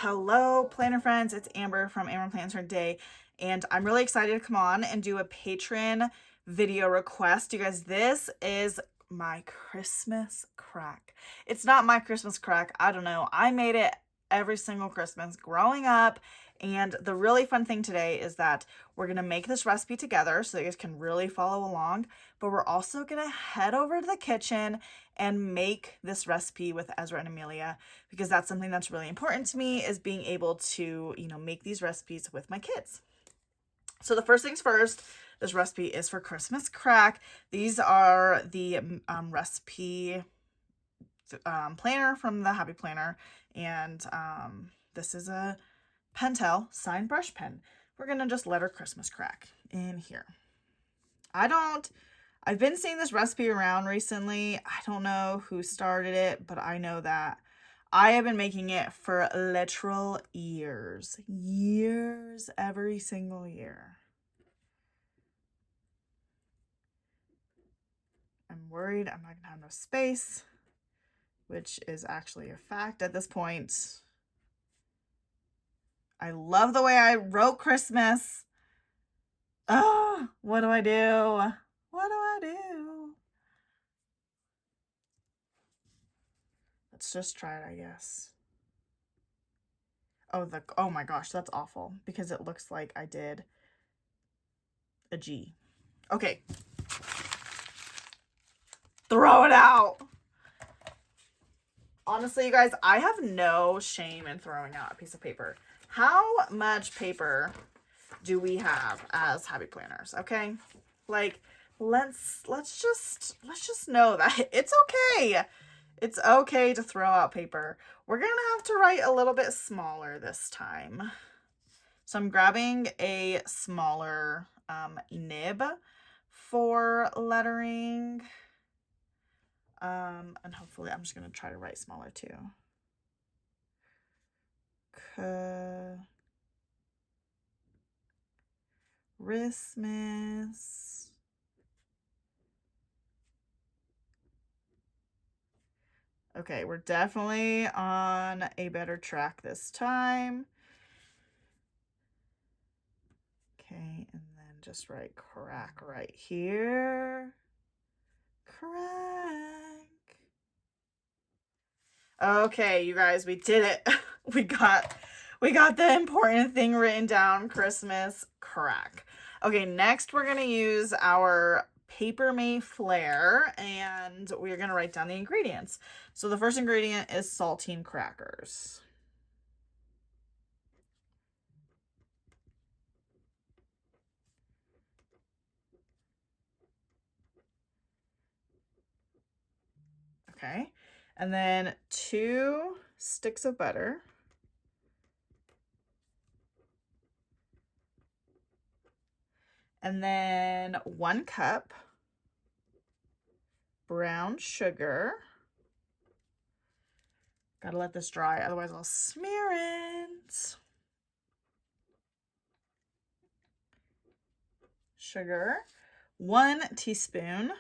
Hello, planner friends. It's Amber from AmberPlansHerDay, and I'm really excited to come on and do a patron video request. You guys, this is my Christmas crack. It's not my Christmas crack. I don't know. I made it every single Christmas growing up, and the really fun thing today is that we're going to make this recipe together so that you guys can really follow along, but we're also going to head over to the kitchen and make this recipe with Ezra and Amelia, because that's something that's really important to me, is being able to, make these recipes with my kids. So the first things first, this recipe is for Christmas crack. These are the recipe planner from the Happy Planner, and this is a Pentel sign brush pen. We're gonna just letter Christmas crack in here. I've been seeing this recipe around recently. I don't know who started it, but I know that I have been making it for literal years. Years, every single year. I'm worried I'm not gonna have no space, which is actually a fact at this point. I love the way I wrote Christmas. Oh, what do I do? What do I do? Let's just try it, I guess. Oh my gosh, that's awful because it looks like I did a G. Okay. Throw it out. Honestly, you guys, I have no shame in throwing out a piece of paper. How much paper do we have as Happy Planners? Okay, like let's just know that it's okay. It's okay to throw out paper. We're gonna have to write a little bit smaller this time. So I'm grabbing a smaller nib for lettering. And hopefully I'm just gonna try to write smaller too. Christmas. Okay, we're definitely on a better track this time. Okay, and then just write crack right here. Crack. Okay, you guys, we did it. we got the important thing written down, Christmas crack. Okay, next we're gonna use our Paper Mate Flare, and we're gonna write down the ingredients. So the first ingredient is saltine crackers. Okay, and then 2 sticks of butter. And then 1 cup brown sugar. Gotta let this dry, otherwise I'll smear it. Sugar. 1 teaspoon.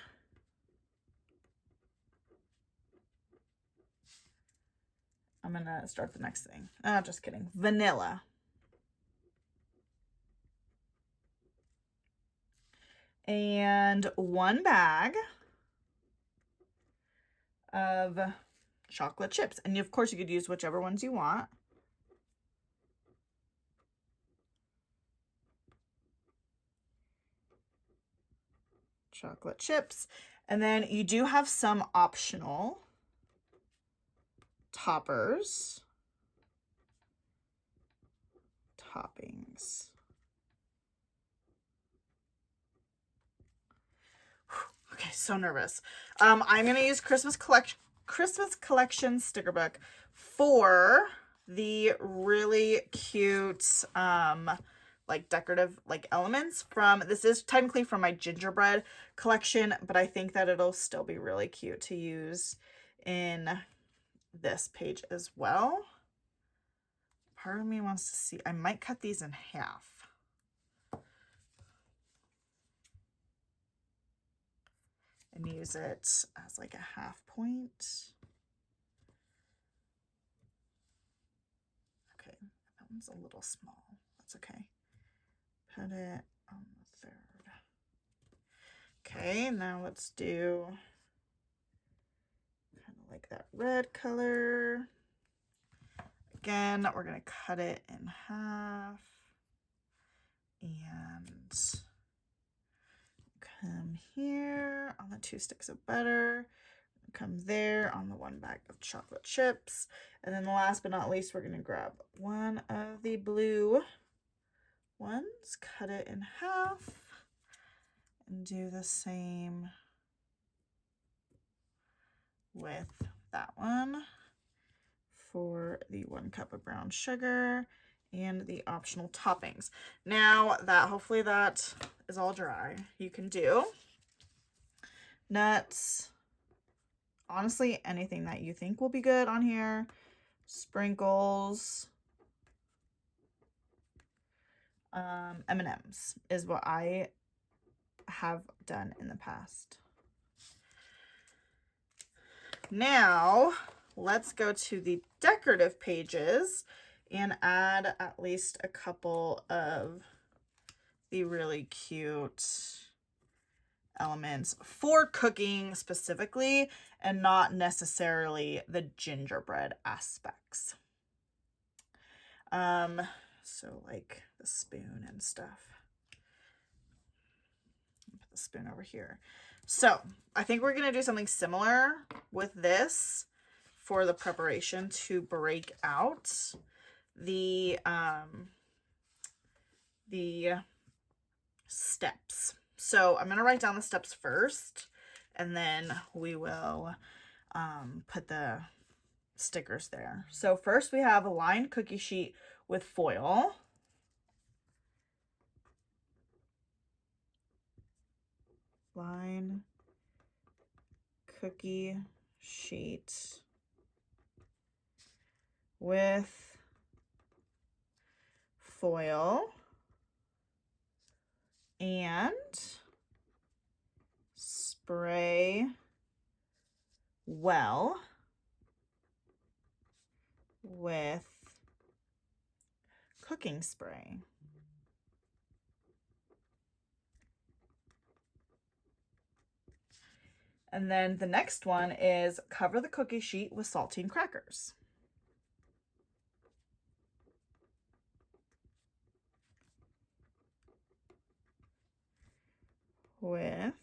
I'm gonna start the next thing. Oh, just kidding. Vanilla. And 1 bag of chocolate chips. And of course you could use whichever ones you want. Chocolate chips. And then you do have some optional toppers. Toppings. Okay, so nervous. I'm gonna use Christmas collection sticker book for the really cute like decorative elements from, this is technically from my gingerbread collection, but I think that it'll still be really cute to use in this page as well. Part of me wants to see, I might cut these in half. And use it as like a half point. Okay, one's a little small. That's okay. Put it on the third. Okay, now let's do kind of like that red color. Again, we're going to cut it in half and come here on the 2 sticks of butter, come there on the 1 bag of chocolate chips, and then last but not least, we're going to grab one of the blue ones, cut it in half, and do the same with that one for the 1 cup of brown sugar and the optional toppings. Now that hopefully that is all dry, you can do nuts, honestly anything that you think will be good on here, sprinkles, M&Ms is what I have done in the past. Now let's go to the decorative pages and add at least a couple of the really cute elements for cooking specifically and not necessarily the gingerbread aspects. So like the spoon and stuff. Put the spoon over here. So I think we're going to do something similar with this for the preparation to break out the steps. So I'm going to write down the steps first, and then we will put the stickers there. So first we have a lined cookie sheet with foil. Line cookie sheet with foil and spray well with cooking spray. And then the next one is cover the cookie sheet with saltine crackers. With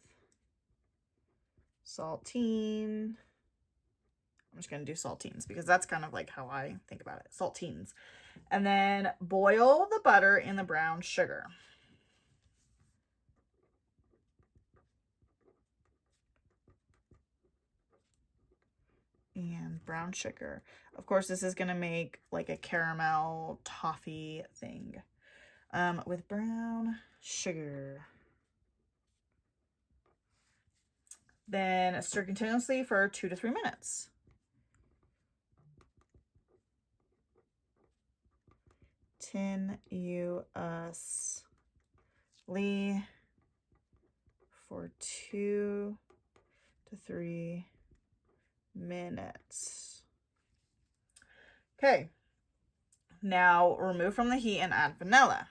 saltine. I'm just going to do saltines because that's kind of like how I think about it. Saltines. And then boil the butter in the brown sugar. And brown sugar. Of course, this is going to make like a caramel toffee thing with brown sugar. Then stir continuously for 2 to 3 minutes. Continuously for 2 to 3 minutes. Okay, now remove from the heat and add vanilla.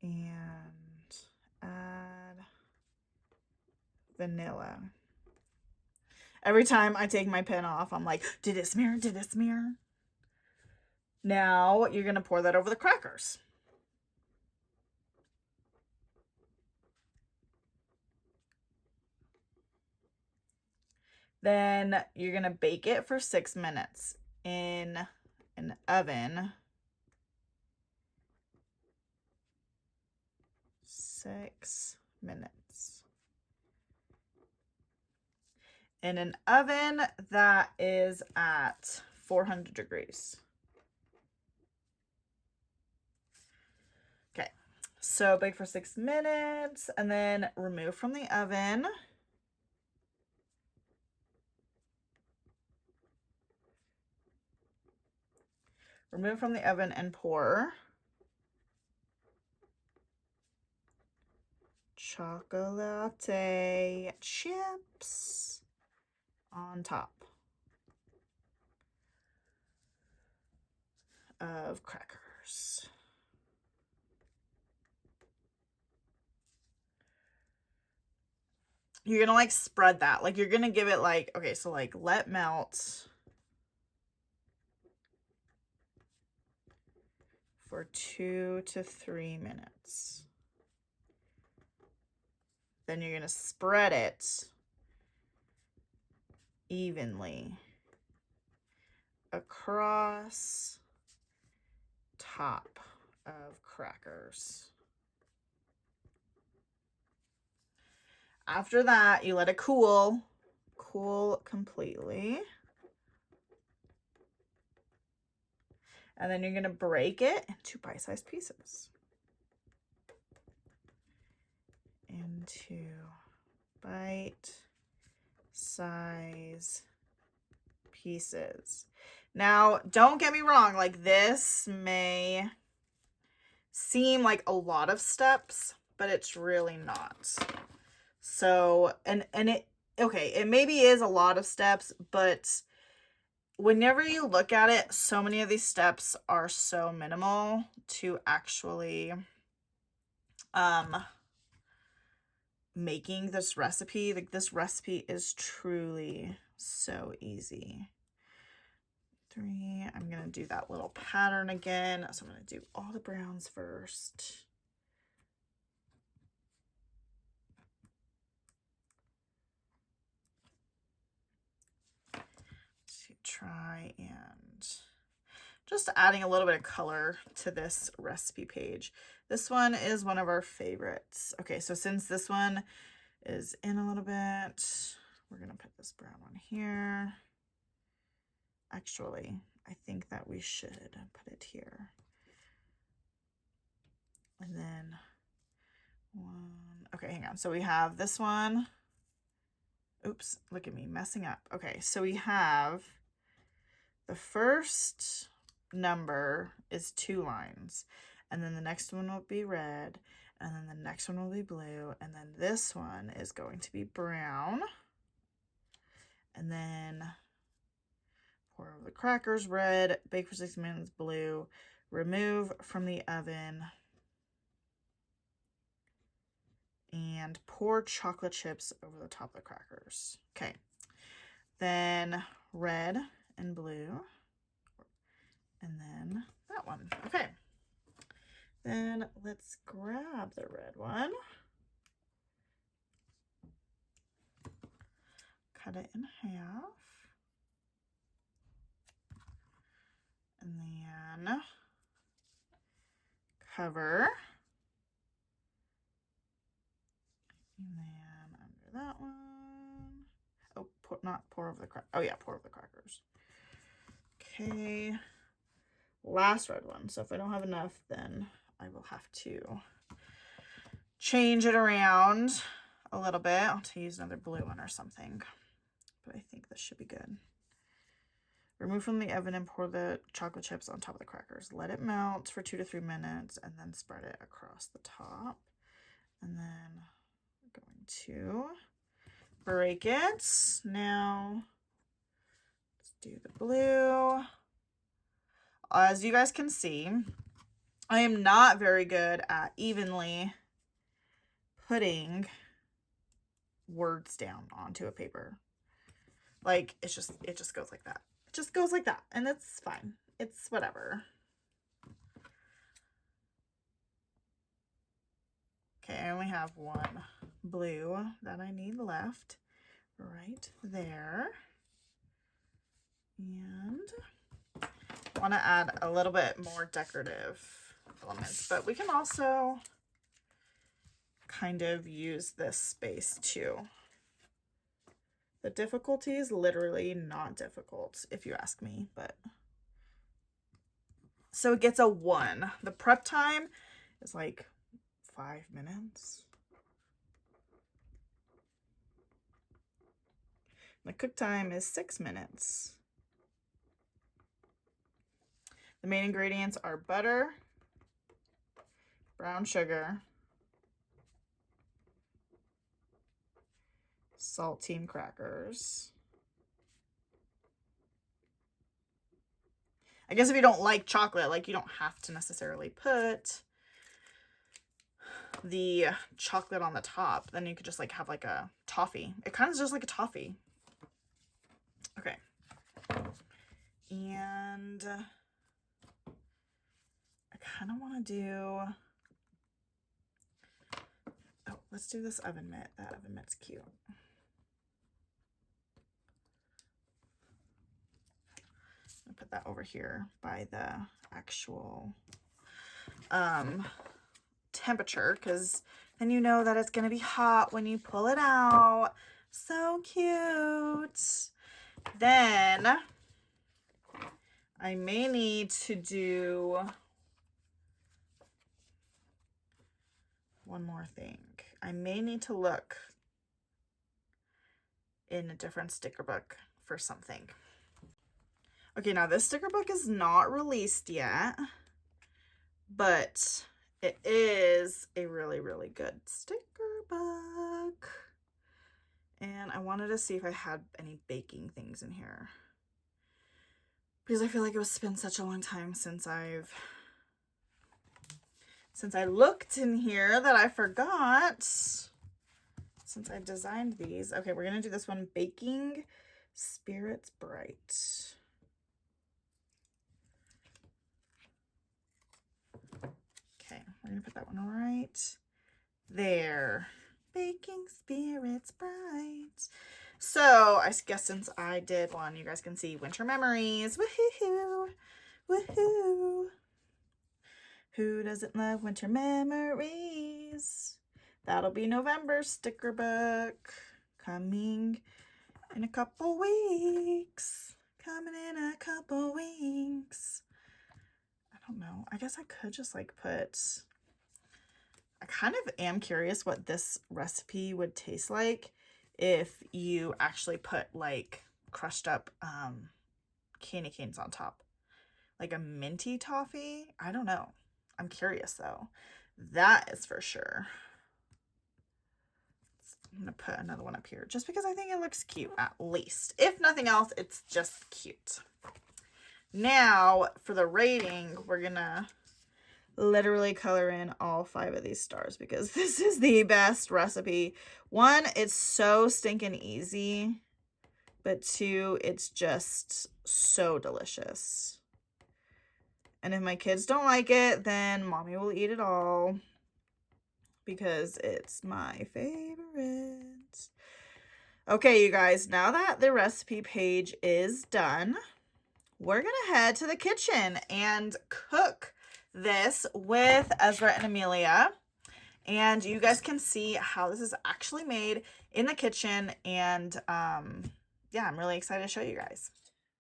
And add vanilla. Every time I take my pen off, I'm like, did it smear? Did it smear? Now you're going to pour that over the crackers. Then you're going to bake it for 6 minutes in an oven. 6 minutes. In an oven that is at 400 degrees. Okay, so bake for 6 minutes and then remove from the oven. Remove from the oven and pour chocolate chips on top of crackers. You're gonna like spread that. Like you're gonna give it like, okay, so like let melt for 2 to 3 minutes. Then you're gonna spread it evenly across top of crackers. After that, you let it cool completely. And then you're gonna break it into bite-sized pieces. Into bite-size pieces. Now, don't get me wrong, like this may seem like a lot of steps, but it's really not. So, and it, okay, it maybe is a lot of steps, but whenever you look at it, so many of these steps are so minimal to actually making this recipe. Like this recipe is truly so easy. 3, I'm gonna do that little pattern again. So I'm gonna do all the browns first. To try and just adding a little bit of color to this recipe page. This one is one of our favorites. Okay, so since this one is in a little bit, we're gonna put this brown one here. Actually, I think that we should put it here. And then one, okay, hang on. So we have this one. Oops, look at me messing up. Okay, so we have the first number is 2 lines, and then the next one will be red, and then the next one will be blue, and then this one is going to be brown, and then pour over the crackers, red, bake for 6 minutes, blue, remove from the oven, and pour chocolate chips over the top of the crackers. Okay, then red and blue, and then that one. Okay, then let's grab the red one, cut it in half, and then cover, and then under that one, oh, not pour over the crackers. Oh yeah, pour over the crackers. Okay, last red one. So if I don't have enough, then I will have to change it around a little bit. I'll have to use another blue one or something, but I think this should be good. Remove from the oven and pour the chocolate chips on top of the crackers. Let it melt for 2 to 3 minutes and then spread it across the top. And then we're going to break it. Now let's do the blue. As you guys can see, I am not very good at evenly putting words down onto a paper. Like it just goes like that. It just goes like that, and it's fine. It's whatever. Okay, I only have one blue that I need left right there. And I want to add a little bit more decorative elements, but we can also kind of use this space too. The difficulty is literally not difficult, if you ask me, but so it gets a 1. The prep time is like 5 minutes. The cook time is 6 minutes. The main ingredients are butter, brown sugar, saltine crackers. I guess if you don't like chocolate, like you don't have to necessarily put the chocolate on the top. Then you could just like have like a toffee. It kind of is just like a toffee. Okay. And I kind of want to do, oh, let's do this oven mitt. That oven mitt's cute. I'll put that over here by the actual temperature, because then you know that it's going to be hot when you pull it out. So cute. Then I may need to do one more thing. I may need to look in a different sticker book for something. Okay, now this sticker book is not released yet, but it is a really, really good sticker book. And I wanted to see if I had any baking things in here, because I feel like it was been such a long time since I looked in here that I forgot since I designed these. Okay, we're gonna do this one, Baking Spirits Bright. Okay, we're gonna put that one right there. Baking Spirits Bright. So I guess since I did one, you guys can see Winter Memories. Woohoo! Woohoo! Who doesn't love Winter Memories? That'll be November's sticker book, coming in a couple weeks. Coming in a couple weeks. I don't know. I guess I could just like put, I kind of am curious what this recipe would taste like if you actually put like crushed up candy canes on top. Like a minty toffee? I don't know. I'm curious though. That is for sure. I'm gonna put another one up here just because I think it looks cute, at least. If nothing else, it's just cute. Now for the rating, we're gonna literally color in all 5 of these stars because this is the best recipe. 1, it's so stinking easy, but 2, it's just so delicious. And if my kids don't like it, then mommy will eat it all because it's my favorite. Okay, you guys, now that the recipe page is done, we're gonna head to the kitchen and cook this with Ezra and Amelia. And you guys can see how this is actually made in the kitchen. And yeah, I'm really excited to show you guys.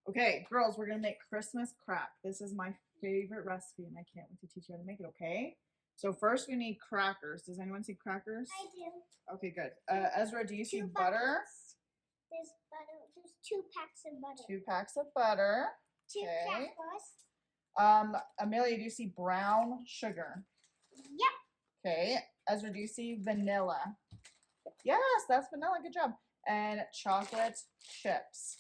Okay, girls, we're gonna make Christmas crack. This is my favorite recipe and I can't wait to teach you how to make it, okay? So first we need crackers. Does anyone see crackers? I do. Okay, good. Ezra, do you see butter? There's butter. There's 2 packs of butter. 2 packs of butter. 2 Okay. crackers. Amelia, do you see brown sugar? Yep. Okay. Ezra, do you see vanilla? Yes, that's vanilla. Good job. And chocolate chips.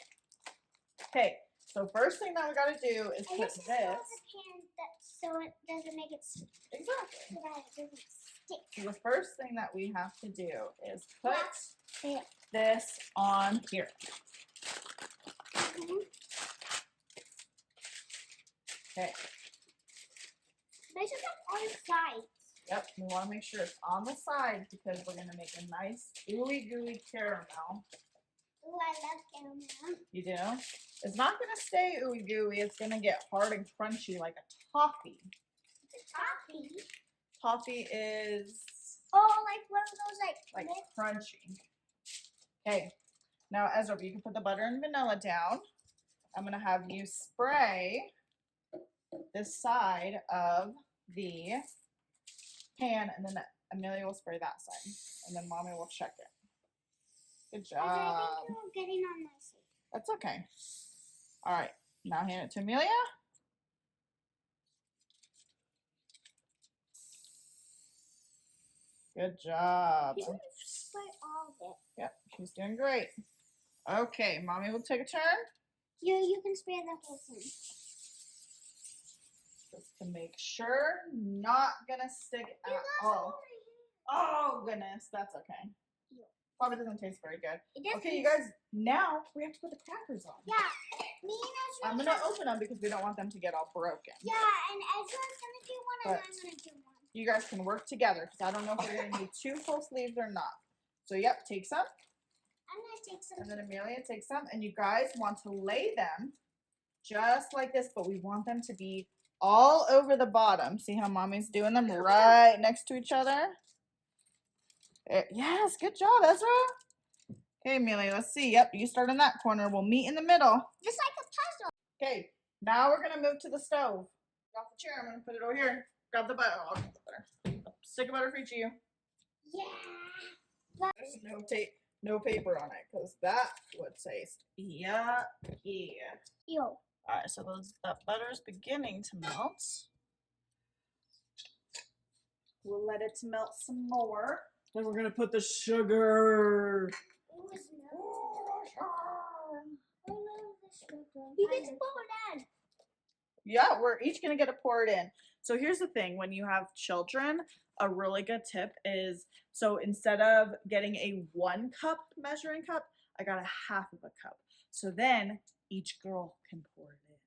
Okay. So first thing that we got to do is put this. The pan so it doesn't make it stick. Exactly. So that it doesn't stick. So the first thing that we have to do is put this on here. Okay. Make sure that's on the sides. Yep, we want to make sure it's on the side because we're going to make a nice ooey gooey caramel. Ooh, I love caramel. You do? It's not going to stay ooey gooey. It's going to get hard and crunchy like a toffee. Toffee? Toffee is... Oh, like one of those like crunchy. Okay. Now, Ezra, you can put the butter and vanilla down. I'm going to have you spray this side of the pan, and then Amelia will spray that side, and then mommy will check it. Good job. I think you're getting on my side. That's okay. All right, now hand it to Amelia. Good job. You can spray all of it. Yep, she's doing great. Okay, mommy will take a turn. You can spray the whole thing. Just to make sure, not gonna stick at all. Oh goodness, that's okay. Probably doesn't taste very good. Okay, you guys, now we have to put the crackers on. Yeah, me and Ezra. I'm gonna open them because we don't want them to get all broken. Yeah, and Ezra's gonna do one, and I'm gonna do one. You guys can work together because I don't know if we're gonna need 2 full sleeves or not. So yep, take some. I'm gonna take some. And then Amelia takes some, and you guys want to lay them just like this, but we want them to be all over the bottom. See how mommy's doing them right next to each other? Yes, good job, Ezra. Okay, Amelia, let's see. Yep, you start in that corner. We'll meet in the middle. Just like a puzzle. Okay, now we're gonna move to the stove. Get off the chair. I'm gonna put it over here. Grab the butter. Oh, I'll grab the butter. Stick of butter for each of you. Yeah. There's no paper on it because that would taste yucky. Yo. All right, so that butter is beginning to melt. We'll let it melt some more. Then we're gonna put the sugar. You get to pour it in. Yeah, we're each gonna get to pour it in. So here's the thing: when you have children, a really good tip is so instead of getting a 1 cup measuring cup, I got a half of a cup. So then each girl can pour it in.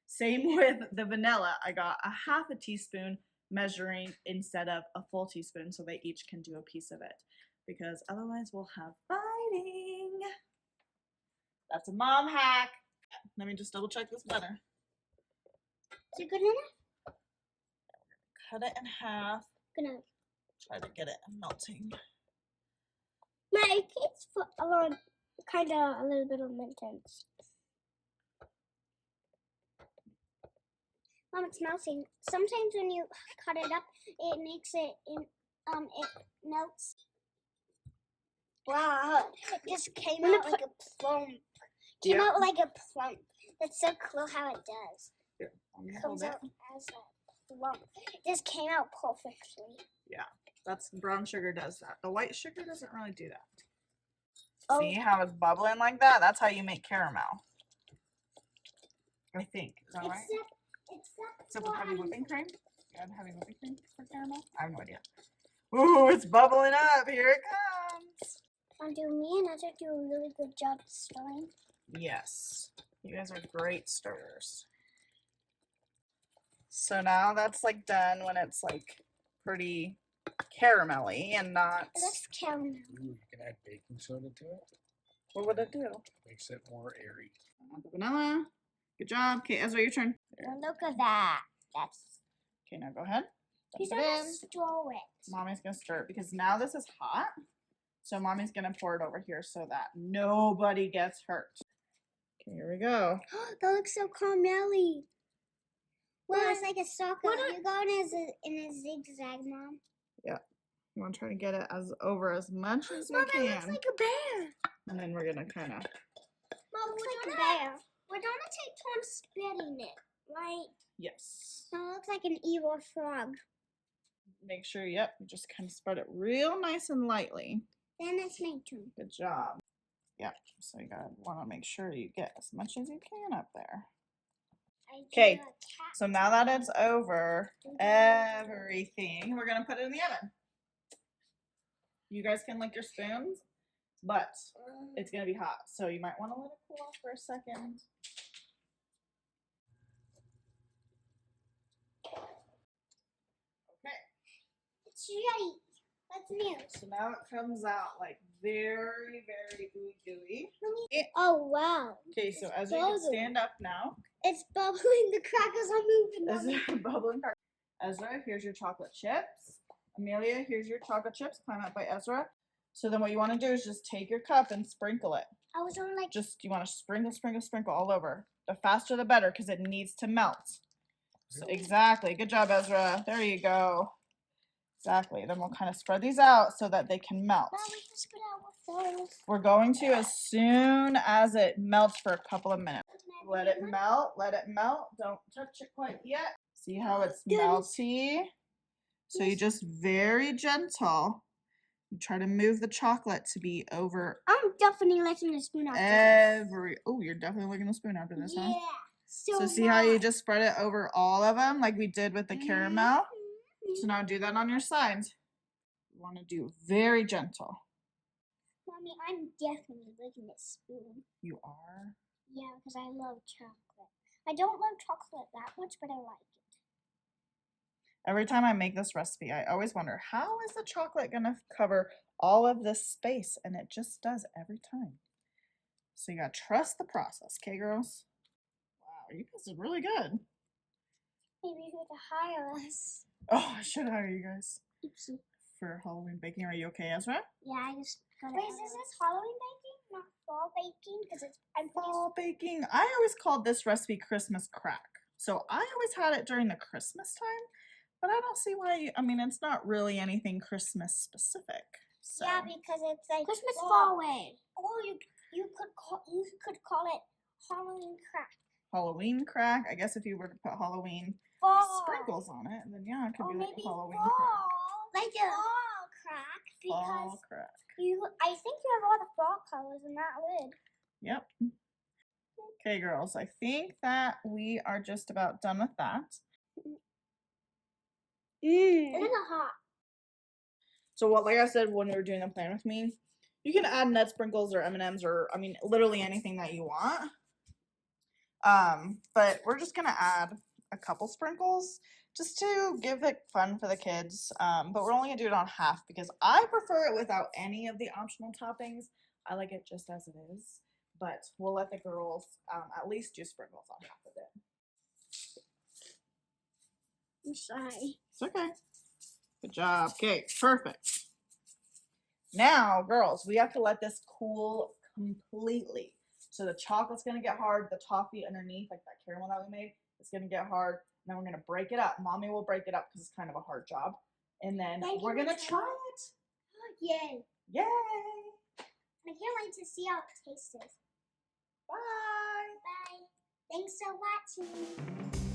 Same with the vanilla. I got a half a teaspoon measuring instead of a full teaspoon, so they each can do a piece of it. Because otherwise we'll have fighting. That's a mom hack. Let me just double check this butter. Is it good enough? Cut it in half. Good enough. Try to get it melting. My kids put a little bit of intense. Mom, it's melting. Sometimes when you cut it up, it makes it it melts. Wow, it just came out like a plump. Came out like a plump. That's so cool how it does. Here, I'm gonna Comes hold it. out as a lump. It just came out perfectly. Yeah, that's brown sugar does that. The white sugar doesn't really do that. Oh. See how it's bubbling like that? That's how you make caramel. I think. Is that right? Except with heavy whipping cream? You have heavy whipping cream for caramel? I have no idea. Ooh, it's bubbling up. Here it comes. Do me and Ezra do a really good job stirring? Yes. You guys are great stirrers. So now that's like done when it's like pretty caramelly and not. It looks caramel. Ooh, you can add baking soda to it. What would it do? Makes it more airy. Add the vanilla. Good job. Okay, Ezra, your turn. Well, look at that. That's. Okay, now go ahead. He's Dump gonna it in. stir it. Mommy's gonna stir it because now this is hot. So mommy's gonna pour it over here so that nobody gets hurt. Okay, here we go. That looks so caramelly. Well, it's like a soccer. You're going in a zigzag, Mom. Yeah. You want to try to get it over as much as you Mom, can. it looks like a bear. And then we're gonna kind of. Mom, looks like a bear. We're gonna take turns spitting it, right? Yes. No, it looks like an evil frog. Make sure, yep, you just kind of spread it real nice and lightly. Then it's my turn. Good job. Yep. So you gotta want to make sure you get as much as you can up there. Okay, so now that it's over everything, we're gonna put it in the oven. You guys can lick your spoons, but it's gonna be hot, so you might want to let it cool off for a second. Okay. It's ready. That's new. So now it comes out like very, very gooey. Oh wow. Okay, so Ezra, you can stand up now. It's bubbling. The crackers are moving. Ezra, bubbling crackers. Ezra, here's your chocolate chips. Amelia, here's your chocolate chips. Climb up by Ezra. So then what you want to do is just take your cup and sprinkle it. I was on like. Just you want to sprinkle, sprinkle, sprinkle all over. The faster the better because it needs to melt. So, exactly. Good job, Ezra. There you go. Exactly. Then we'll kind of spread these out so that they can melt. Now we can spit out with those. We're going to as soon as it melts for a couple of minutes. Let it melt. Let it melt. Don't touch it quite yet. See how it's melty? So you just very gentle. You try to move the chocolate to be over I'm definitely licking the spoon after oh, you're definitely licking the spoon after this, this. huh? Yeah. So see how you much. just spread it over all of them like we did with the caramel? So Mhm. now do that on your sides. You want to do very gentle. Mommy, I'm definitely licking this spoon. You are? Yeah, because I love chocolate. I don't love chocolate that much, but I like it. Every time I make this recipe, I always wonder, how is the chocolate going to cover all of this space? And it just does every time. So you got to trust the process, okay, girls? Wow, you guys did really good. Maybe you could hire us. Oh, I should hire you guys Oopsie. for Halloween baking. Are you okay, Ezra? Yeah, I just got it. Wait, is this Halloween baking, not fall baking? Because I'm Fall baking. I always called this recipe Christmas crack. So I always had it during the Christmas time, but I don't see why. I mean, it's not really anything Christmas specific. So. Yeah, because it's like Christmas fall way. Or you could call it Halloween crack. Halloween crack. I guess if you were to put Halloween Fall. sprinkles on it, then yeah, it could Or be like maybe a Halloween fall. crack. Like a fall crack. Because Fall crack. I think you have all the fall colors in that lid. Yep. Okay, girls, I think that we are just about done with that. It is hot. So what, like I said, when we were doing the plan with me, you can add nut sprinkles or M&Ms or, I mean, literally anything that you want. But we're just gonna add a couple sprinkles just to give it fun for the kids. But we're only gonna do it on half because I prefer it without any of the optional toppings. I like it just as it is. But we'll let the girls at least do sprinkles on half of it. I'm sorry. It's okay. Good job. Okay, perfect. Now, girls, we have to let this cool completely. So the chocolate's gonna get hard, the toffee underneath, like that caramel that we made, it's gonna get hard. Then we're gonna break it up. Mommy will break it up because it's kind of a hard job. And then we're gonna try it. Yay. Yay! I can't wait to see how it tastes. Bye! Bye. Thanks for watching.